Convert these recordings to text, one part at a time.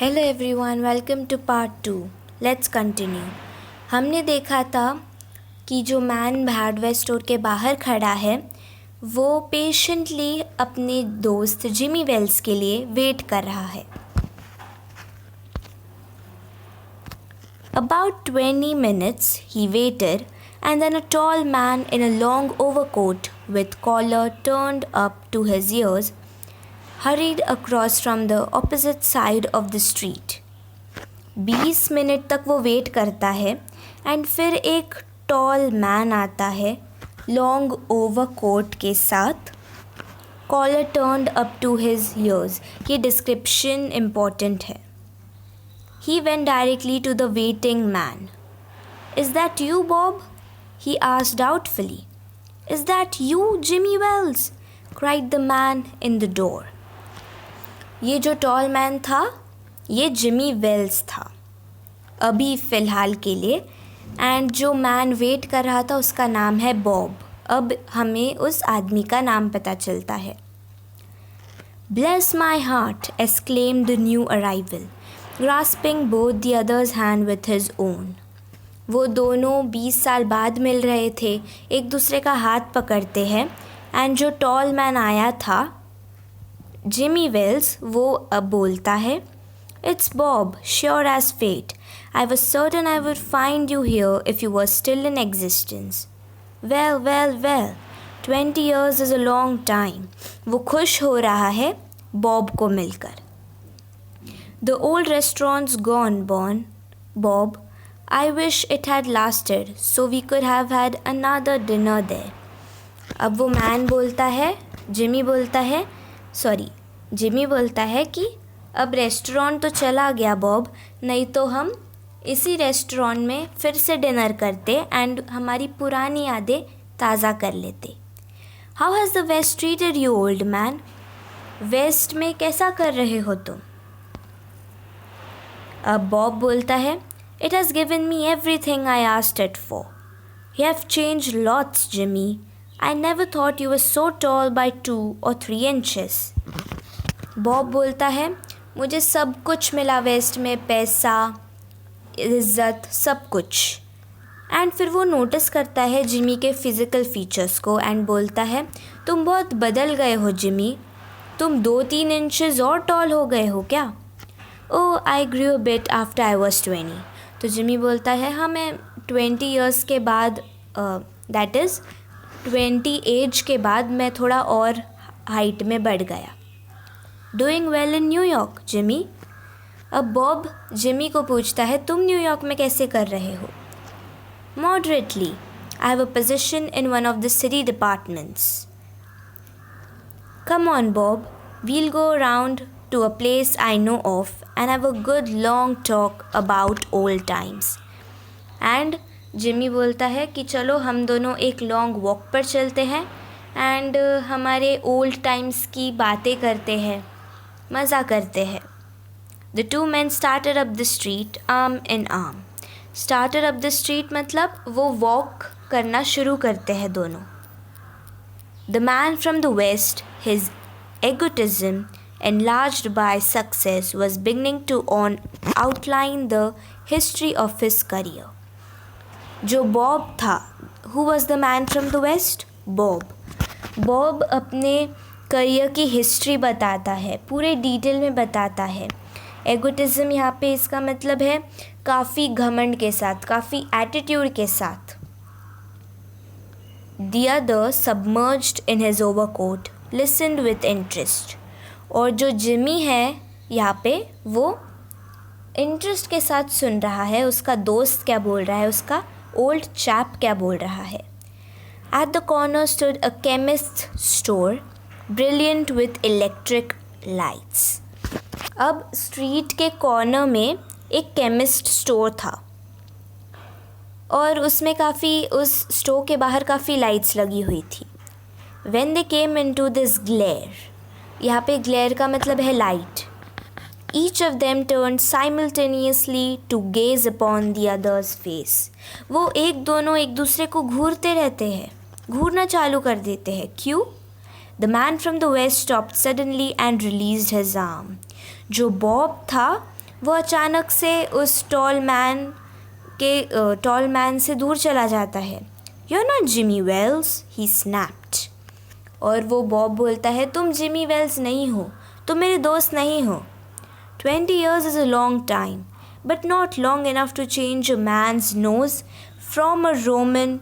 Hello everyone, welcome to part 2। Let's continue. हमने देखा था कि जो मैन हार्डवेयर स्टोर के बाहर खड़ा है वो पेशेंटली अपने दोस्त जिमी वेल्स के लिए वेट कर रहा है। About 20 minutes he waited, and then a tall man in a long overcoat with collar turned up to his ears hurried across from the opposite side of the street. 20 minute तक वो wait करता है and फिर एक tall man आता है long overcoat के साथ, collar turned up to his ears. ये डिस्क्रिप्शन इम्पॉर्टेंट है। He went directly to the waiting man. "Is that you, Bob?" he asked doubtfully. "Is that you, Jimmy Wells?" cried the man in the door. ये जो tall man था ये Jimmy Wales था अभी फ़िलहाल के लिए, एंड जो मैन वेट कर रहा था उसका नाम है बॉब। अब हमें उस आदमी का नाम पता चलता है। "Bless my heart!" exclaimed the new arrival, grasping both the other's hand with his own. वो दोनों 20 साल बाद मिल रहे थे, एक दूसरे का हाथ पकड़ते हैं, एंड जो टॉल मैन आया था जिमी वेल्स वो अब बोलता है, "It's Bob, sure as fate. I was certain I would find you here if you were still in existence." Well, well, well, 20 years is a long time. वो खुश हो रहा है बॉब को मिलकर। "The old restaurant's gone, Bob. I wish it had lasted so we could have had another dinner there." अब वो man बोलता है, जिमी बोलता है कि अब रेस्टोरेंट तो चला गया बॉब, नहीं तो हम इसी रेस्टोरेंट में फिर से डिनर करते एंड हमारी पुरानी यादें ताज़ा कर लेते। "How has the West treated you, old man?" West में कैसा कर रहे हो तुम? अब बॉब बोलता है, "It has given me everything I asked it for. You have changed lots, Jimmy. I never thought you were so tall by 2 or 3 inches." Bob बोलता है, मुझे सब कुछ मिला वेस्ट में, पैसा, इज़्ज़त, सब कुछ। एंड फिर वो नोटिस करता है जिमी के फ़िज़िकल फ़ीचर्स को एंड बोलता है, तुम बहुत बदल गए हो जिमी, तुम 2-3 इंचेस और टॉल हो गए हो क्या? "Oh, I grew a bit after I was 20." तो जिमी बोलता है, हाँ मैं 20 ईयर्स के बाद, दैट इज़ 20 एज के बाद मैं थोड़ा और हाइट में बढ़ गया। "Doing well in New York, Jimmy?" अब बॉब जिमी को पूछता है, तुम न्यूयॉर्क में कैसे कर रहे हो? "Moderately. I have a position in one of the city departments." "Come on, Bob. We'll go around to a place I know of and have a good long talk about old times." And Jimmy बोलता है कि चलो हम दोनों एक long walk पर चलते हैं एंड हमारे ओल्ड टाइम्स की बातें करते हैं, मज़ा करते हैं। The two men started up the street arm in arm. Started up the street मतलब वो वॉक करना शुरू करते हैं दोनों। The man from the west, his egotism enlarged by success, was beginning to outline the history of his career. जो Bob था, who was the man from the west? Bob अपने करियर की हिस्ट्री बताता है, पूरे डिटेल में बताता है। एगोटिज़म यहाँ पे इसका मतलब है काफ़ी घमंड के साथ, काफ़ी एटीट्यूड के साथ। The other, submerged in his overcoat, listened with interest. और जो जिमी है यहाँ पे वो इंटरेस्ट के साथ सुन रहा है, उसका दोस्त क्या बोल रहा है, उसका ओल्ड चैप क्या बोल रहा है। At the corner stood a chemist's store, brilliant with electric lights. अब स्ट्रीट के कॉर्नर में एक केमिस्ट स्टोर था और उसमें उस स्टोर के बाहर काफ़ी लाइट्स लगी हुई थी। When they came into this glare, यहाँ पे ग्लेयर का मतलब है light. Each of them turned simultaneously to gaze upon the other's face. वो दोनों एक दूसरे को घूरते रहते हैं, घूरना चालू कर देते हैं। क्यों? The man from the west stopped suddenly and released his arm. जो बॉब था वो अचानक से उस टॉल मैन से दूर चला जाता है. "You're not Jimmy Wells," he snapped. और वो बॉब बोलता है, तुम जिमी वेल्स नहीं हो, तुम मेरे दोस्त नहीं हो. 20 years is a long time, but not long enough to change a man's nose from a Roman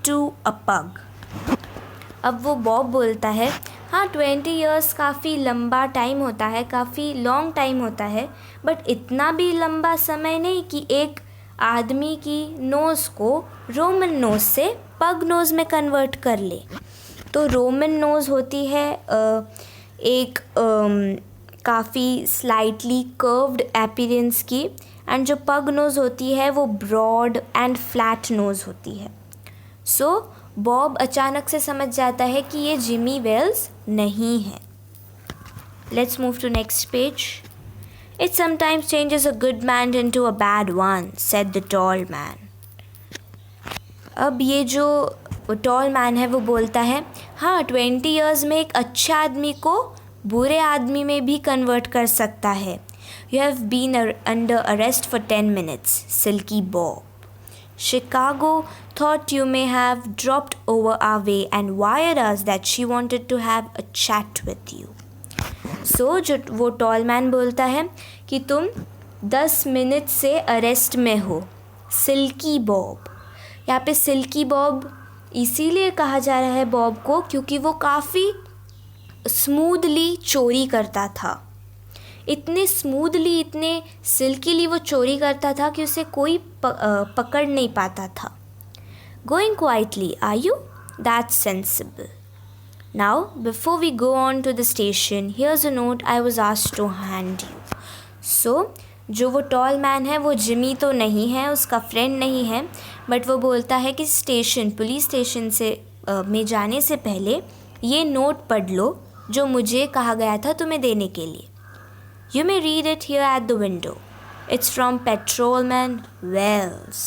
to a pug. अब वो बॉब बोलता है, हाँ 20 years काफ़ी लंबा टाइम होता है, काफ़ी लॉन्ग टाइम होता है, बट इतना भी लंबा समय नहीं कि एक आदमी की नोज़ को रोमन नोज़ से पग नोज़ में कन्वर्ट कर ले. तो रोमन नोज़ होती है एक काफ़ी स्लाइटली कर्व्ड अपीयरेंस की, एंड जो पग नोज़ होती है वो ब्रॉड एंड फ्लैट नोज़ होती है. सो बॉब अचानक से समझ जाता है कि ये जिमी वेल्स नहीं है. Let's move to next page. "It sometimes changes a good man into a bad one," said the tall man. अब ये जो टॉल मैन है वो बोलता है, हाँ 20 years में एक अच्छा आदमी को बुरे आदमी में भी कन्वर्ट कर सकता है. "You have been under arrest for 10 minutes, Silky Bob. Chicago thought you may have dropped over our way and wired us that she wanted to have a chat with you." So जो वो tall man बोलता है कि तुम 10 minute से arrest में हो, silkie Bob. यहाँ पे सिल्की बॉब इसीलिए कहा जा रहा है बॉब को क्योंकि वो काफ़ी स्मूथली चोरी करता था. इतने स्मूथली, इतने सिल्कीली वो चोरी करता था कि उसे कोई पकड़ नहीं पाता था. "Going quietly, are you? That's sensible. Now, before we go on to the station, here's a note I was asked to hand you." So, जो वो टॉल मैन है वो जिमी तो नहीं है, उसका फ्रेंड नहीं है, बट वो बोलता है कि पुलिस स्टेशन से में जाने से पहले ये नोट पढ़ लो जो मुझे कहा गया था तुम्हें देने के लिए. "You may read it here at the window. It's from Patrolman Wells."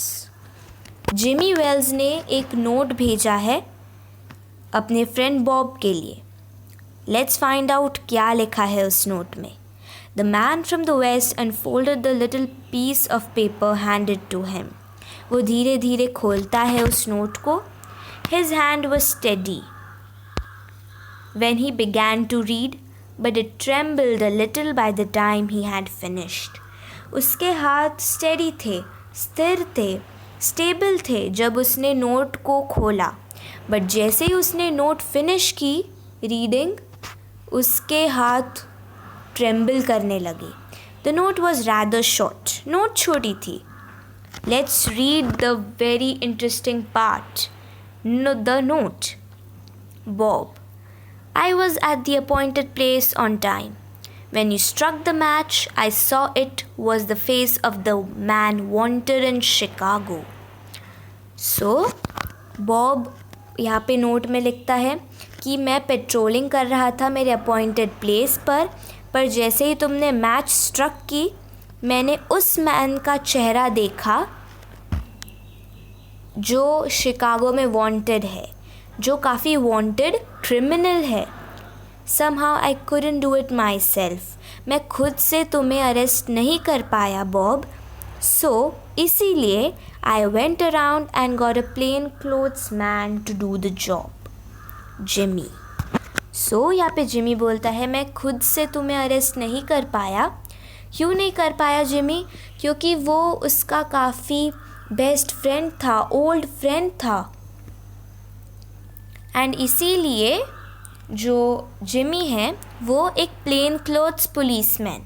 Jimmy Wells ने एक नोट भेजा है अपने फ्रेंड बॉब के लिए. लेट्स फाइंड आउट क्या लिखा है उस नोट में. The man from the west unfolded the little piece of paper handed to him. वो धीरे धीरे खोलता है उस नोट को. His hand was steady when he began to read, but it trembled a little by the time he had finished. उसके हाथ steady थे, स्थिर थे, स्टेबल थे जब उसने नोट को खोला, बट जैसे ही उसने नोट फिनिश की रीडिंग, उसके हाथ ट्रेम्बल करने लगे. The note was rather short. Note छोटी थी. Let's read the very interesting part. The note. "Bob, I was at the appointed place on time. When you struck the match, I saw it was the face of the man wanted in Chicago." So, Bob यहाँ पे note में लिखता है कि मैं patrolling कर रहा था मेरे अपॉइंटेड प्लेस पर जैसे ही तुमने मैच स्ट्रक की, मैंने उस मैन का चेहरा देखा जो शिकागो में वांटेड है, जो काफ़ी वांटेड क्रिमिनल है. Somehow I couldn't do it myself. मैं खुद से तुम्हें अरेस्ट नहीं कर पाया बॉब. So इसीलिए I went around and got a plain clothes man to do the job. Jimmy. So यहाँ पे जिमी बोलता है मैं खुद से तुम्हें अरेस्ट नहीं कर पाया. क्यों नहीं कर पाया जिमी? क्योंकि वो उसका काफ़ी बेस्ट फ्रेंड था, ओल्ड फ्रेंड था, एंड इसीलिए जो जिमी है वो एक प्लेन क्लोथ्स पुलिसमैन,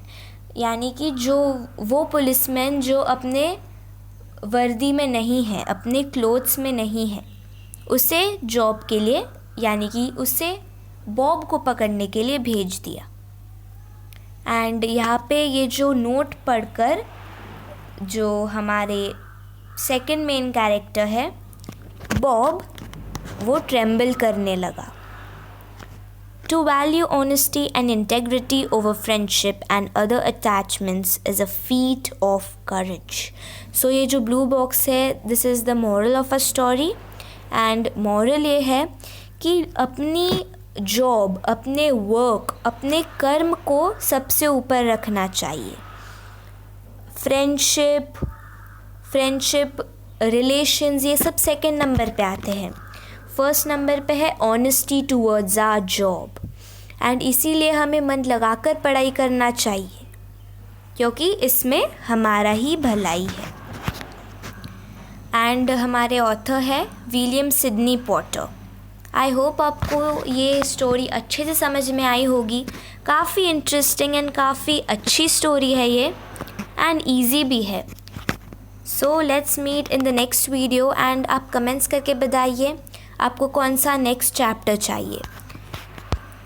यानी कि जो वो पुलिसमैन जो अपने वर्दी में नहीं है, अपने क्लोथ्स में नहीं है, उसे जॉब के लिए, यानी कि उसे बॉब को पकड़ने के लिए भेज दिया. एंड यहाँ पे ये जो नोट पढ़कर जो हमारे सेकंड मेन कैरेक्टर है बॉब, वो ट्रेम्बल करने लगा. To value honesty and integrity over friendship and other attachments is a feat of courage. So ये जो blue box है, this is the moral of a story, and moral ये है कि अपनी जॉब, अपने वर्क, अपने कर्म को सबसे ऊपर रखना चाहिए. फ्रेंडशिप रिलेशंस, ये सब सेकंड नंबर पे आते हैं. फर्स्ट नंबर पे है honesty towards our job. And इसीलिए हमें मन लगाकर पढ़ाई करना चाहिए, क्योंकि इसमें हमारा ही भलाई है. एंड हमारे ऑथर है William Sydney Potter. I hope आपको ये स्टोरी अच्छे से समझ में आई होगी. काफ़ी इंटरेस्टिंग एंड काफ़ी अच्छी स्टोरी है ये, एंड ईजी भी है. So let's meet in the next video. And आप कमेंट्स करके बताइए आपको कौन सा नेक्स्ट चैप्टर चाहिए.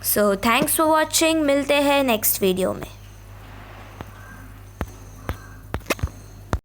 So thanks for watching. मिलते हैं नेक्स्ट वीडियो में.